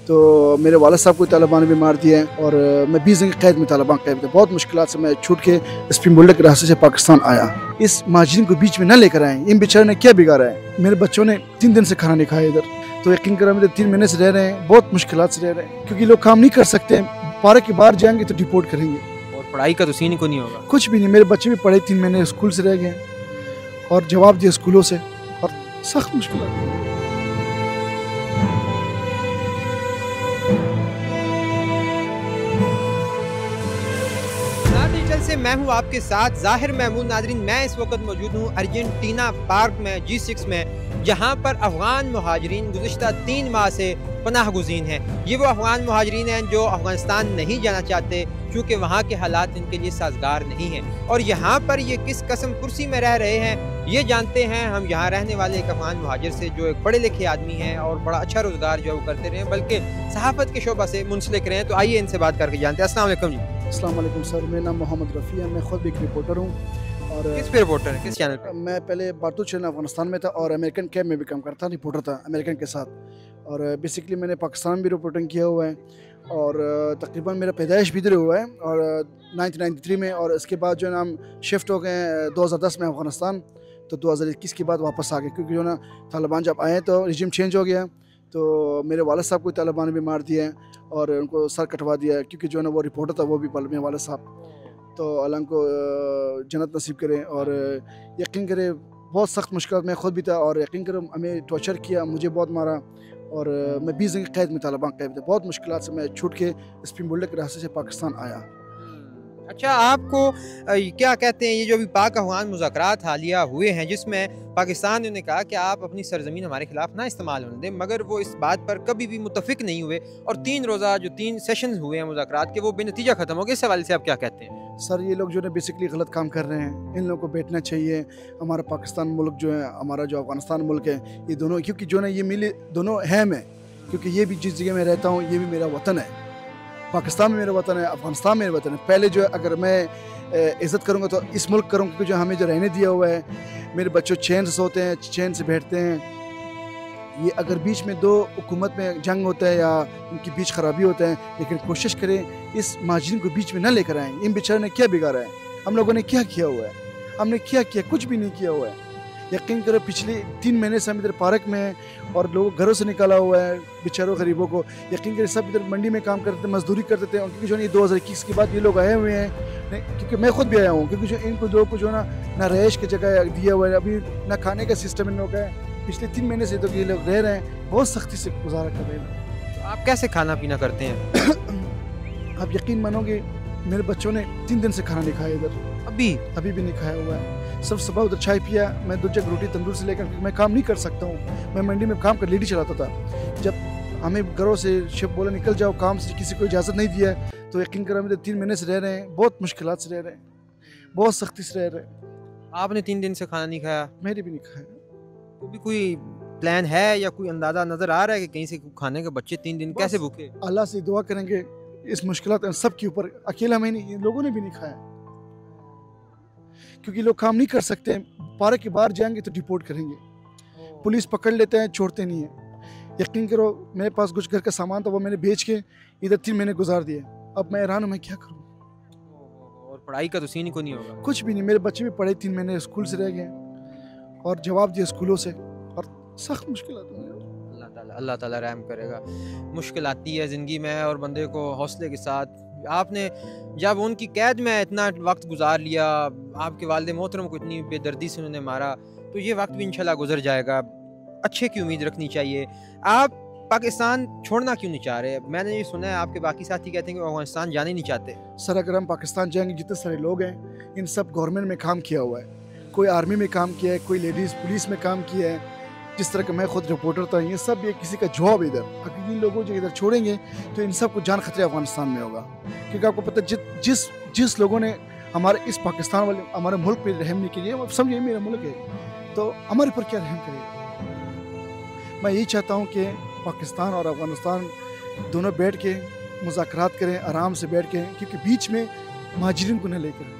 تو میرے والد صاحب کو طالبان نے بھی مار دیا ہے اور میں 20 دن کی قید میں طالبان قید تھا. بہت مشکلات سے میں چھوٹ کے اسپین بولڈر کے راستے سے پاکستان آیا. اس مہاجرین کو بیچ میں نہ لے کر آئے. ان بیچارے نے کیا بگاڑا ہے؟ میرے بچوں نے 3 دن سے کھانا نہیں کھایا ادھر. تو یقین کرو میرے 3 مہینے سے رہ رہے ہیں, بہت مشکلات سے رہ رہے ہیں کیونکہ لوگ کام نہیں کر سکتے. پارک کے باہر جائیں گے تو ڈپورٹ کریں گے. اور پڑھائی کا تو سین کو نہیں ہوگا. کچھ بھی نہیں. میرے بچے بھی پڑھے 3 مہینے اسکول سے رہ گئے اور جواب دیا اسکولوں سے اور سخت مشکلات. ڈیجیٹل سے میں ہوں آپ کے ساتھ ظاہر محمود. ناظرین, میں اس وقت موجود ہوں ارجنٹینا پارک میں G6 میں, جہاں پر افغان مہاجرین گزشتہ 3 ماہ سے پناہ گزین ہیں. یہ وہ افغان مہاجرین ہیں جو افغانستان نہیں جانا چاہتے کیونکہ وہاں کے حالات ان کے لیے سازگار نہیں ہیں. اور یہاں پر یہ کس قسم کرسی میں رہ رہے ہیں یہ جانتے ہیں ہم یہاں رہنے والے ایک افغان مہاجر سے, جو ایک پڑھے لکھے آدمی ہیں اور بڑا اچھا روزگار جو ہے وہ کرتے رہے ہیں, بلکہ صحافت کے شعبہ سے منسلک رہے ہیں. تو آئیے ان سے بات کر کے جانتے ہیں. السلام علیکم جی. السلام علیکم سر, میرا نام محمد رفیع ہے. میں خود بھی ایک رپورٹر ہوں. اور کس پہ رپورٹر ہیں, کس چینل پہ؟ میں پہلے بارتو چینل افغانستان میں تھا اور امریکن کیمپ میں بھی کام کرتا, رپورٹر تھا امریکن کے ساتھ. اور بیسکلی میں نے پاکستان بھی رپورٹنگ کیا ہوا ہے اور تقریباً میرا پیدائش بھی ادھر ہوا ہے اور 1993 میں. اور اس کے بعد جو ہے نا ہم شفٹ ہو گئے ہیں 2010 میں افغانستان. تو 2021 کے بعد واپس آ گئے کیونکہ جو ہے نا طالبان جب آئے تو رجیم چینج ہو گیا. تو میرے والد صاحب کو طالبان نے بھی مار دیا ہے اور ان کو سر کٹوا دیا ہے کیونکہ جو ہے نا وہ رپورٹر تھا, وہ بھی میرے والد صاحب. تو اللہ ان کو جنت نصیب کریں. اور یقین کرے بہت سخت مشکلات میں خود بھی تھا اور یقین کرے ہمیں ٹارچر کیا, مجھے بہت مارا اور میں 20 دن کی قید میں طالبان قید تھا. بہت مشکلات سے میں چھوٹ کے اسپین بولڈر کے راستے سے پاکستان آیا. اچھا, آپ کو کیا کہتے ہیں یہ جو ابھی پاک افغان مذاکرات حالیہ ہوئے ہیں جس میں پاکستان نے کہا کہ آپ اپنی سرزمین ہمارے خلاف نہ استعمال ہونے دیں, مگر وہ اس بات پر کبھی بھی متفق نہیں ہوئے اور 3 روزہ جو 3 سیشنز ہوئے ہیں مذاکرات کے وہ بے نتیجہ ختم ہو گئے. اس حوالے سے آپ کیا کہتے ہیں؟ سر یہ لوگ جو ہے بیسکلی غلط کام کر رہے ہیں. ان لوگوں کو بیٹھنا چاہیے. ہمارا پاکستان ملک جو ہے, ہمارا جو افغانستان ملک ہے, یہ دونوں کیونکہ جو ہے نا یہ ملی دونوں اہم ہیں کیونکہ یہ بھی جس جگہ میں رہتا ہوں یہ بھی میرا وطن ہے. پاکستان میں میرا وطن ہے, افغانستان میں میرا وطن ہے. پہلے جو ہے اگر میں عزت کروں گا تو اس ملک کروں کیونکہ جو ہمیں جو رہنے دیا ہوا ہے, میرے بچوں چین سے سوتے ہیں, چین سے بیٹھتے ہیں. یہ اگر بیچ میں 2 حکومت میں جنگ ہوتا ہے یا ان کی بیچ خرابی ہوتا ہے, لیکن کوشش کریں اس مہاجرین کو بیچ میں نہ لے کر آئیں. ان بیچارے نے کیا بگاڑا ہے؟ ہم لوگوں نے کیا کیا ہوا ہے؟ ہم نے کیا کچھ بھی نہیں کیا ہوا ہے. یقین کرو پچھلے 3 مہینے سے ہم ادھر پارک میں ہیں اور لوگوں گھروں سے نکالا ہوا ہے بیچاروں غریبوں کو. یقین کرے سب ادھر منڈی میں کام کرتے تھے, مزدوری کرتے تھے. کیونکہ جو ہے 2021 کے بعد یہ لوگ آئے ہوئے ہیں, کیونکہ میں خود بھی آیا ہوں کیونکہ جو ان کو لوگوں کو جو ہے نہ رہائش کی جگہ دیا ہوا ہے, ابھی نہ کھانے کا سسٹم ان لوگوں کا ہے. پچھلے 3 مہینے سے تو یہ لوگ رہ رہے ہیں, بہت سختی سے گزارا کر رہے ہیں. آپ کیسے کھانا پینا کرتے ہیں؟ آپ یقین مانو گے میرے بچوں نے 3 دن سے کھانا نہیں کھایا ادھر, ابھی بھی نہیں کھایا ہوا ہے. سب صبح ادھر چائے پیا, میں 2 جگ روٹی تندور سے لے کر, میں کام نہیں کر سکتا ہوں. میں منڈی میں کام کر لیڈی چلاتا تھا. جب ہمیں گھروں سے شپ بولا نکل جاؤ کام سے, کسی کو اجازت نہیں دیا ہے. تو یقین کرو ہم 3 مہینے سے رہ رہے ہیں, بہت مشکلات سے رہ رہے ہیں, بہت سختی سے رہ رہے ہیں. آپ نے 3 دن سے کھانا نہیں کھایا؟ میرے بھی نہیں کھایا. تو بھی کوئی پلان ہے یا کوئی اندازہ نظر آ رہا ہے کہ کہیں سے کھانے کے بچے 3 دن کیسے بھوکے؟ اللہ سے دعا کریں گے اس مشکلات سب کے اوپر, اکیلا میں نہیں, لوگوں نے بھی نہیں کھایا کیونکہ لوگ کام نہیں کر سکتے. پارک کے باہر جائیں گے تو ڈپورٹ کریں گے, پولیس پکڑ لیتے ہیں, چھوڑتے نہیں ہیں. یقین کرو میرے پاس کچھ گھر کا سامان تھا, وہ میں نے بیچ کے ادھر 3 مہینے گزار دیے. اب میں حیران ہوں میں کیا کروں. اور پڑھائی کا تو سین کو نہیں ہوگا. کچھ بھی نہیں. میرے بچے بھی پڑھے 3 مہینے اسکول سے رہ گئے اور جواب دیا اسکولوں سے اور سخت مشکلات ہیں. اللہ تعالیٰ رحم کرے گا. مشکل آتی ہے زندگی میں اور بندے کو حوصلے کے ساتھ. آپ نے جب ان کی قید میں اتنا وقت گزار لیا, آپ کے والد محترم کو اتنی بے دردی سے انہوں نے مارا, تو یہ وقت بھی انشاءاللہ گزر جائے گا. اچھے کی امید رکھنی چاہیے. آپ پاکستان چھوڑنا کیوں نہیں چاہ رہے؟ میں نے یہ سنا ہے آپ کے باقی ساتھی کہتے ہیں کہ افغانستان جانے نہیں چاہتے. سر اگر ہم پاکستان جائیں گے, جتنے سارے لوگ ہیں ان سب گورنمنٹ میں کام کیا ہوا ہے. کوئی آرمی میں کام کیا ہے, کوئی لیڈیز پولیس میں کام کیا ہے, جس طرح کہ میں خود رپورٹر تھا. یہ سب یہ کسی کا جواب ادھر. اگر ان لوگوں جو ادھر چھوڑیں گے تو ان سب کو جان خطرے افغانستان میں ہوگا. کیونکہ آپ کو پتہ جس لوگوں نے ہمارے اس پاکستان والے ہمارے ملک پہ رحم نہیں کیا, سمجھے میرا ملک ہے تو ہمارے پر کیا رحم کرے گا. میں یہی چاہتا ہوں کہ پاکستان اور افغانستان دونوں بیٹھ کے مذاکرات کریں, آرام سے بیٹھ کے, کیونکہ بیچ میں مہاجرین کو نہ لے کر.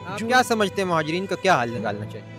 آپ کیا سمجھتے ہیں مہاجرین کا کیا حل نکالنا چاہیے؟